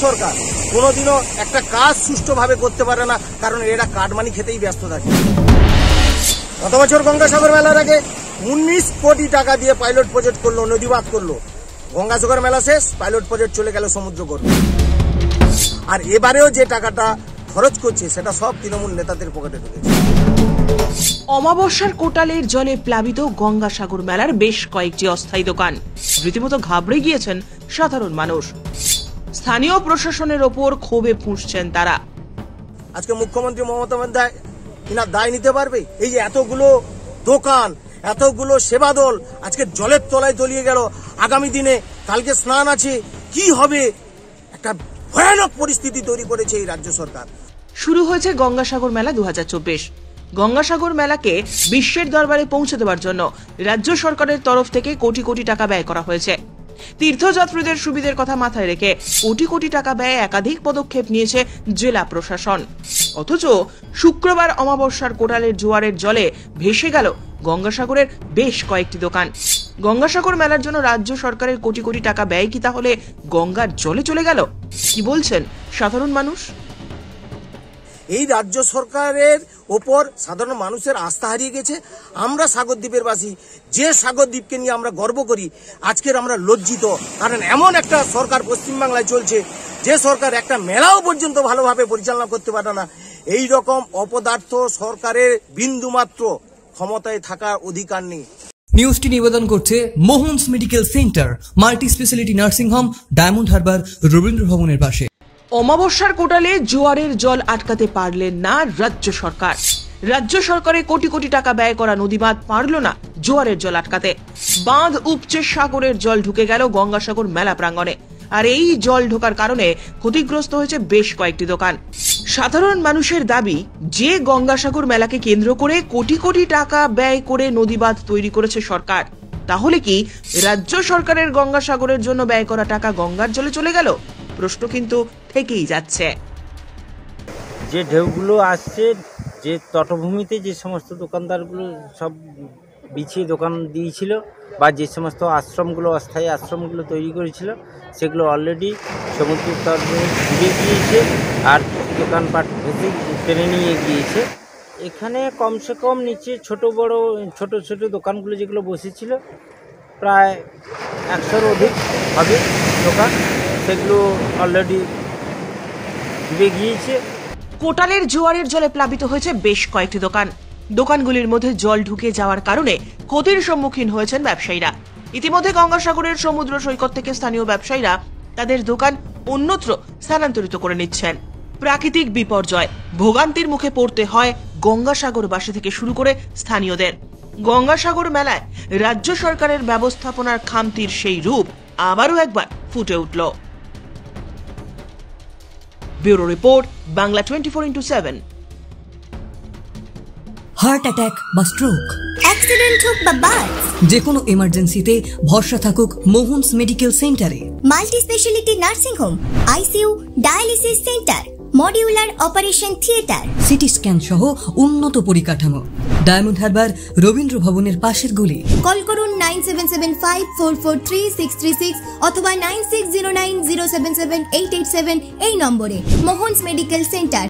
সরকার কোনোদিনও একটা কাজ সুষ্ঠুভাবে করতে পারে না, কারণ এরা কাটমানি খেতেই ব্যস্ত থাকে। গত বছর গঙ্গাসাগর মেলার আগে 19 কোটি টাকা দিয়ে পাইলট প্রজেক্ট করলো, নদীবাদ করলো। গঙ্গাসাগর মেলা শেষ, পাইলট প্রজেক্ট চলে গেল সমুদ্র করবে। আর এবারেও যে টাকাটা খরচ করছে সেটা সব তৃণমূল নেতাদের পকেটে ঢুকেছে। অমাবস্যার কোটালের জলে প্লাবিত গঙ্গাসাগর মেলার বেশ কয়েকটি অস্থায়ী দোকান। রীতিমতো ঘাবড়ে গিয়েছেন সাধারণ মানুষ। স্থানীয় প্রশাসনের ওপর ক্ষোভে ফুঁসছেন তারা। আজকে মুখ্যমন্ত্রী মমতা বন্দ্যোপাধ্যায় কিনা দায় নিতে পারবে? এই যে এতগুলো দোকান, এতগুলো সেবা দল আজকে জলের তলায় তলিয়ে গেল। আগামী দিনে কালকে স্নান আছে, কি হবে? একটা ভয়ানক পরিস্থিতি তৈরি করেছে এই রাজ্য সরকার। শুরু হয়েছে গঙ্গাসাগর মেলা 2024। গঙ্গাসাগর মেলাকে বিশ্বের দরবারে পৌঁছে দেওয়ার জন্য রাজ্য সরকারের তরফ থেকে কোটি কোটি টাকা ব্যয় করা হয়েছে। তীর্থযাত্রীদের সুবিধার কথা মাথায় রেখে কোটি কোটি টাকা ব্যয়ে একাধিক পদক্ষেপ নিয়েছে জেলা প্রশাসন। অথচ শুক্রবার অমাবস্যার কোটালের জোয়ারের জলে ভেসে গেল গঙ্গাসাগরের বেশ কয়েকটি দোকান। গঙ্গাসাগর মেলার জন্য রাজ্য সরকারের কোটি কোটি টাকা ব্যয় কি তাহলে গঙ্গার জলে চলে গেল? কি বলছেন সাধারণ মানুষ? এই রাজ্য সরকারের ওপর সাধারণ মানুষের আস্থা হারিয়ে গেছে। আমরা সাগরদ্বীপের বাসী, যে সাগরদ্বীপকে নিয়ে আমরা গর্ব করি, আজকের আমরা লজ্জিত। কারণ এমন একটা সরকার পশ্চিমবাংলায় চলছে, যে সরকার একটা মেলাও পর্যন্ত ভালোভাবে পরিচালনা করতে পারে না। এই রকম অপদার্থ সরকারের বিন্দুমাত্র ক্ষমতায় থাকার অধিকার নেই। নিউজটি নিবেদন করছে Mohan's medical centre, multi speciality nursing home, diamond Harbour, Rabindra ভবনের পাশে। অমাবস্যার কোটালে জোয়ারের জল আটকাতে পারলেন না রাজ্য সরকার। রাজ্য সরকারের কোটি কোটি টাকা ব্যয় করা নদীবাঁধ পারল না জোয়ারের জল আটকাতে। বাঁধ উপচে সাগরের জল ঢুকে গেল গঙ্গাসাগর মেলা প্রাঙ্গণে। আর এই জল ঢোকার কারণে ক্ষতিগ্রস্ত হয়েছে বেশ কয়েকটি দোকান। সাধারণ মানুষের দাবি, যে গঙ্গাসাগর মেলাকে কেন্দ্র করে কোটি কোটি টাকা ব্যয় করে নদীবাঁধ তৈরি করেছে সরকার, তাহলে কি রাজ্য সরকারের গঙ্গাসাগরের জন্য ব্যয় করা টাকা গঙ্গার জলে চলে গেল? প্রশ্ন কিন্তু থেকেই যাচ্ছে। যে ঢেউগুলো আসছে, যে তটভূমিতে যে সমস্ত দোকানদারগুলো সব বিছিয়ে দোকান দিয়েছিল, বা যে সমস্ত আশ্রমগুলো, অস্থায়ী আশ্রমগুলো তৈরি করেছিল, সেগুলো অলরেডি সমুদ্রের তটে ডুবে গিয়েছে আর দোকানপাট ভেসে টেনে নিয়ে গিয়েছে। এখানে কমসে কম নিচে ছোট ছোট দোকানগুলো যেগুলো বসেছিল, প্রায় 100-র অধিক হবে দোকান, সেগুলো অলরেডি ডুবে গিয়েছে। কোটালের জোয়ারের জলে প্লাবিত হয়েছে বেশ কয়েকটি দোকান। দোকানগুলির মধ্যে জল ঢুকে যাওয়ার কারণে ক্ষতির সম্মুখীন হয়েছেন ব্যবসায়ীরা। ইতিমধ্যে গঙ্গাসাগরের সমুদ্র সৈকত থেকে স্থানীয় ব্যবসায়ীরা তাদের দোকান অন্যত্র স্থানান্তরিত করে নিচ্ছেন। প্রাকৃতিক বিপর্যয়, ভোগান্তির মুখে পড়তে হয় গঙ্গাসাগরবাসী থেকে শুরু করে স্থানীয়দের। গঙ্গাসাগর মেলায় রাজ্য সরকারের ব্যবস্থাপনার খামতির সেই রূপ আবারও একবার ফুটে উঠল। Bureau report, Bangla 24x7। Heart attack বা স্ট্রোক, অ্যাক্সিডেন্ট হোক বা বাস, যে কোনো এমার্জেন্সিতে ভরসা থাকুক মোহনস মেডিকেল সেন্টারে। Multi speciality nursing home, ICU, dialysis centre, modular operation theatre, CT scan সহ উন্নত পরিকাঠামো, ডায়মন্ড হারবার, রবীন্দ্র ভবনের পাশের গলি। কল করুন 9775443636 অথবা 9609077887 এই নম্বরে। Mohan's medical centre,